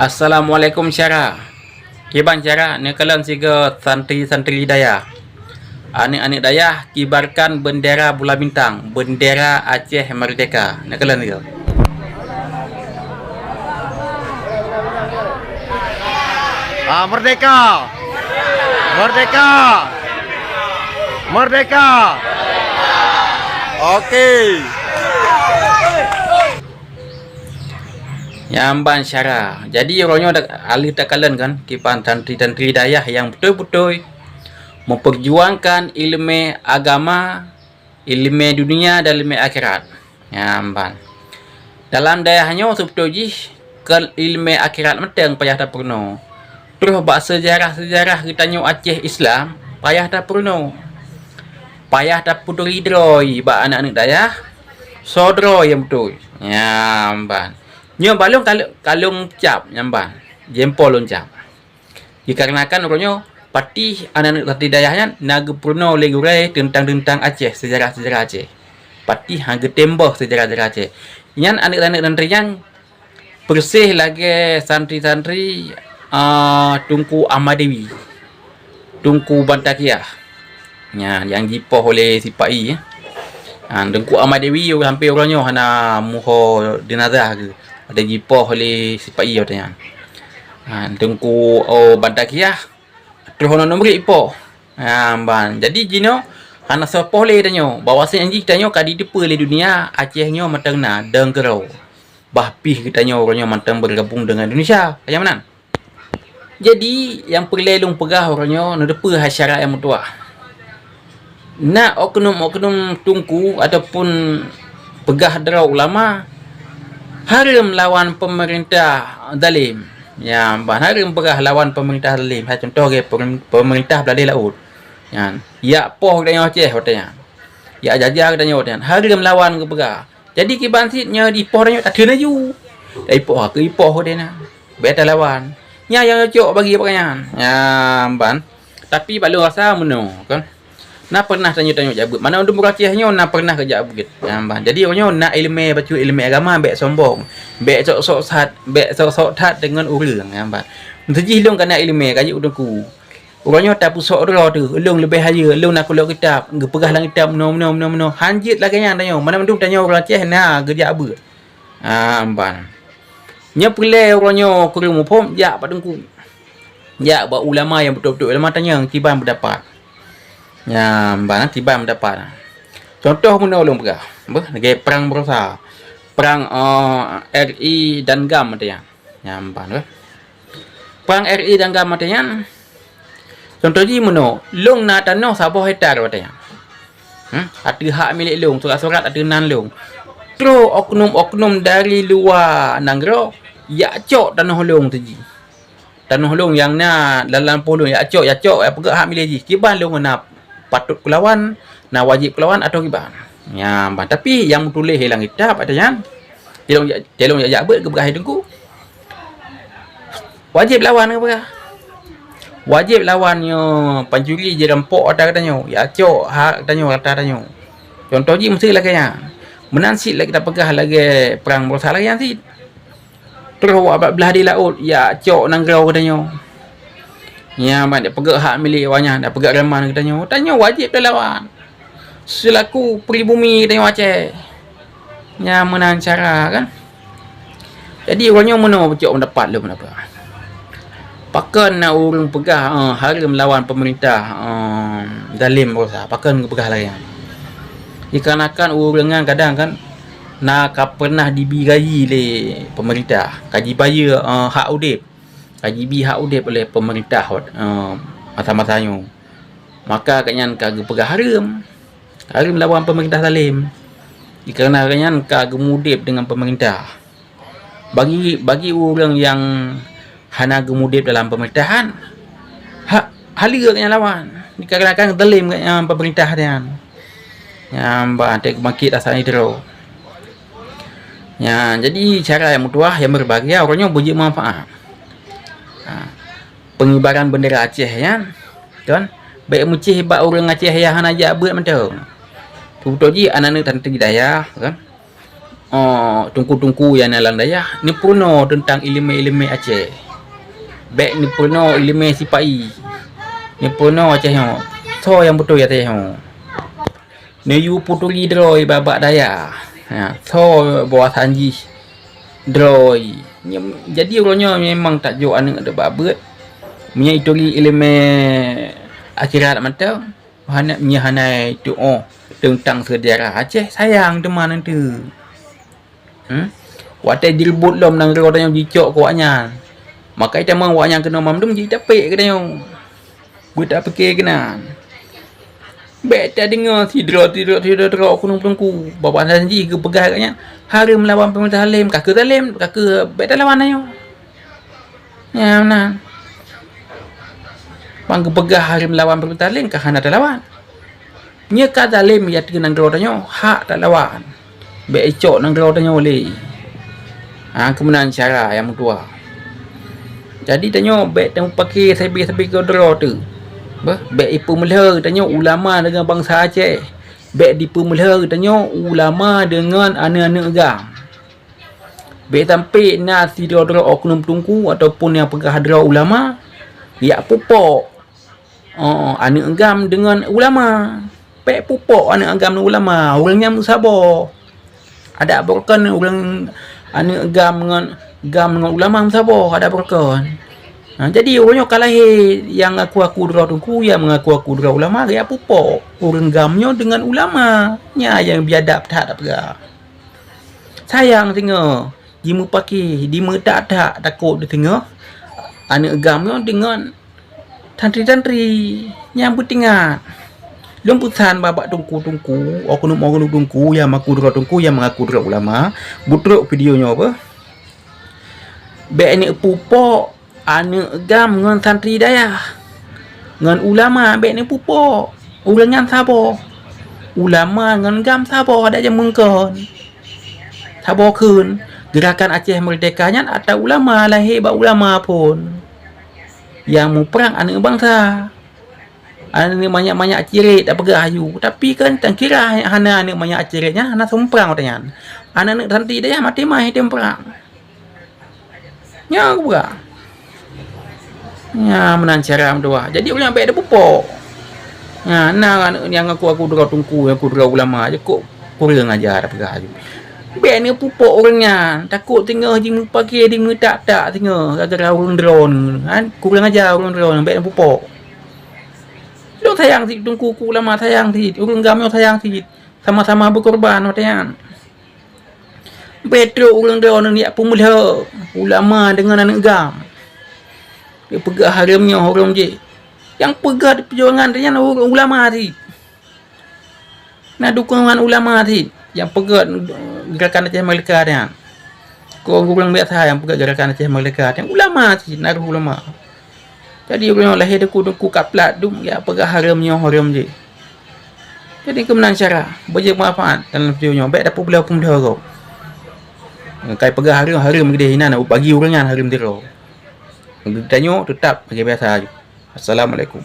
Assalamualaikum Syara. Kiban Syara, ni kalian siga santri-santri daya. Anik-anik daya kibarkan bendera bulan bintang, bendera Aceh Merdeka. Ni kalian siga. Merdeka! Merdeka! Merdeka! Okey. Nyamban Syara. Jadi orangnya alih tak kalian kan, kiban santri-santri daya yang betul-betul memperjuangkan ilmu agama, ilmu dunia dan ilmu akhirat. Nyamban. Dalam daya hanya sebetulnya ke ilmu akhirat mentang payah tak perlu. Terus bak sejarah-sejarah kita nyo Aceh Islam, payah tak perlu. Payah tak putu hidroi bak anak-anak daya. Sodro yang betul. Nyamban. Nyo balung kalung cap nyamban. Jempol loncap. Dikarenakan orangnya pati anak-anak tadi dayahnya naga purno legurai tentang Aceh, sejarah-sejarah Aceh. Pati hang getembah sejarah-sejarah Aceh. Yang anak-anak nantrian bersih lagi santri-santri Tunku Ahmad Dewi, Tunku Bantakiah, yang dipoh oleh si Pak I. Tunku Ahmad Dewi hampir orangnya hana muho dinazah ke, ada dipoh oleh si Pak I katanya. Tunku Bantakiah terus ono nombor ipoh. Ban. Jadi jino hana sopoh le tanyo, bawasnya anji tanyo kadi depa le dunia Acehnya matang na denggerau. Bahpih kitanya orangnya matang bergabung dengan Indonesia. Kayak mana? Jadi yang perlelung pegah orangnya nedepa hasyarat yang mutua. Nak oknum-oknum tungku ataupun pegah derau ulama haram lawan pemerintah zalim. Ya, haram pegah lawan pemerintah zalim. Contoh ke pemerintah Beladil Laut. Ya poh katanya Aceh katanya. Ya jajah katanya katanya. Haram lawan ke pegah. Jadi kibansitnya di poh katanya tak ada laju. Dari poh ke ipoh katanya. Beta lawan. Nya yang cocok bagi pakaian. Ya, ban. Tapi balu rasa meno kan. Nak pernah tanya-tanya jabut. Mana untuk beracihnya nak pernah kerja bukit. Ya, ban. Jadi orangnya nak ilmu baca ilmu agama bek sombong. Bek sok-sok sat, bek sok-sok tat dengan urang, ya, ban. Sejih long kena ilmu kaji udangku. Orangnya tak pusok ro tu. Long lebih haya, long nak keluar kitab, ngepegah lang kitab meno. Hanjit lah kanya tanya. Mana mendung tanya orang Aceh nak kerja apa. Ban. Nya pulai orangnya kurung pom ya padungku. Ya buat ulama yang betul-betul ulama tanya tiban berdapat. Ya ban tiban berdapat. Contoh menolong pegah. Negara perang berusaha. Perang RI dan GAM katanya. Ya ban. Perang RI dan GAM katanya. Contoh ji meno long na tanah Sabah hektar katanya. Ada hak milik long, surat-surat ada nan long. Terus oknum-oknum dari luar Nanggro ya cok tanah long tadi. Tanah long yang na dalam pulun ya cok pegak hak milik ji. Kiban long na patut kelawan, na wajib kelawan atau kiban. Ya, tapi yang tulis hilang kitab ada yang telong ya bet ke begah hidungku. Wajib lawan ke begah. Wajib lawannya pancuri je rampok ada katanya. Ya cok hak katanya kata. Contoh ji mesti lah kaya. Menansit lagi kita pegah lagi perang berusaha lagi nanti. Terus awak belah di laut, ya cok nanggrau katanya. Ya, mak dia pegak hak milik awaknya, dah pegak raman katanya. Tanya wajib dah lawan. Selaku pribumi katanya Aceh. Ya, menang cara kan. Jadi orangnya mana cok mendapat lu kenapa. Pakan nak urung pegah haram lawan pemerintah zalim berusaha. Pakan pegah lagi. Dikarenakan urangan kadang kan nak pernah dibiayai oleh pemerintah kaji bayar hak udip, kaji bi hak udip oleh pemerintah masa-masanya, maka kanyan kagak pegah haram lawan pemerintah zalim. Dikarenakan kagak mudip dengan pemerintah. Bagi orang yang hana gemudip dalam pemerintahan halia kanyan lawan dikarenakan zalim kanyan pemerintah kanyan. Ya, ada kebangkit asal hidro. Ya, jadi cara yang mutuah yang berbahagia orangnya puji manfaat. Pengibaran bendera Aceh ya. Kan? Baik mucih hebat orang Aceh yang hana ajak buat macam. Tu ji anak-anak tantri daya kan. tungku-tungku yang nalang dayah ni purno tentang ilmu-ilmu Aceh. Baik ni purno ilmu sipai. Ni purno Aceh ho. So yang betul ya teh ho. Ni yu putuli droi babak daya. Ha, so bawah sanji droi. Jadi orangnya memang tak jo anak ada babet. Punya ituli ilmu akhirat mata. Hana hanai tu tentang sejarah Aceh sayang teman nanti. Watai dilbut lom nang ro tanya dicok ko anya. Makai tamang wa yang kena mamdum ji tapik ke tanya. Bu tak fikir kena. Bet tak dengar tidro kunung-kunungku. Bapak janji ke pegang katnya. Hari melawan pemerintah Halim, kakak bet tak lawan ayo. Ya mana. Pang pegang hari melawan pemerintah Halim kah hana tak lawan. Nya kata Halim ya nang ro tanya hak tak lawan. Becok nang ro tanya oleh. Kemenangan cara yang kedua. Jadi tanya bet temu pakai sabi-sabi ke ro tu. Bet ipu melha tanya ulama dengan bangsa Aceh. Bet dipu melha tanya ulama dengan anak-anak agam. Bet sampai nasi dro oknum tungku ataupun yang pegah hadra ulama ya pupok. Anak agam dengan ulama. Pek pupok anak agam dengan ulama. Orangnya musabah. Ada berkan orang anak gam dengan ulama musabah ada berkan. Jadi orangnya kalah yang aku dura tungku yang mengaku dura ulama dia pupok. Orang gamnya dengan ulama nya yang biadab tak apa. Sayang tengok jimu pakai dimu tak takut dia tengok anak gamnya dengan tantri-tantri yang bertingat. Lempusan babak tungku-tungku, oknum tungku yang mengaku dura tungku yang mengaku dura ulama, butruk videonya apa? Bek ni pupok anak gam dengan santri dayah. Dengan ulama bek ni pupok. Ulangan sabar. Ulama dengan gam sabar ada je mengkon. Sabar kun. Gerakan Aceh Merdekanya atau ulama lahir bak ulama pun. Yang mu perang anak bangsa. Anak banyak-banyak cirit tak pegah ayu. Tapi kan tak kira anak banyak ciritnya anak semperang katanya. Anak santri dia mati mah hitam perang. Ya buka. Ya menang cara dua. Jadi orang baik ada pupuk. Ya anak yang aku dura tungku aku dura ulama je kok kurang aja tak pegah ayu. Baik ni pupuk orangnya. Takut tengah jimu pakai jimu tak tengah gara-gara orang drone. Kurang aja orang drone baik pupuk. Dong sayang si tungku ulama sayang si orang gamnya sayang si sama-sama berkorban watayan. Betul orang dia orang ni pemula ulama dengan anak gam. Dia pegang haramnya orang je. Yang pegang perjuangan dia orang ulama si. Nak dukungan ulama si yang pegang gerakan Aceh Merdeka dia. Kau orang biasa yang pegang gerakan Aceh Merdeka yang ulama si naruh ulama. Jadi orang lahir deku kaplat dum ya pegang haramnya haram je. Jadi kemenangan cara banyak manfaat dalam videonya. Baik dapat belah pun dah kau. Kai pegang haram gede hina nak bagi orang yang haram dia. Tanya tetap bagi biasa. Assalamualaikum.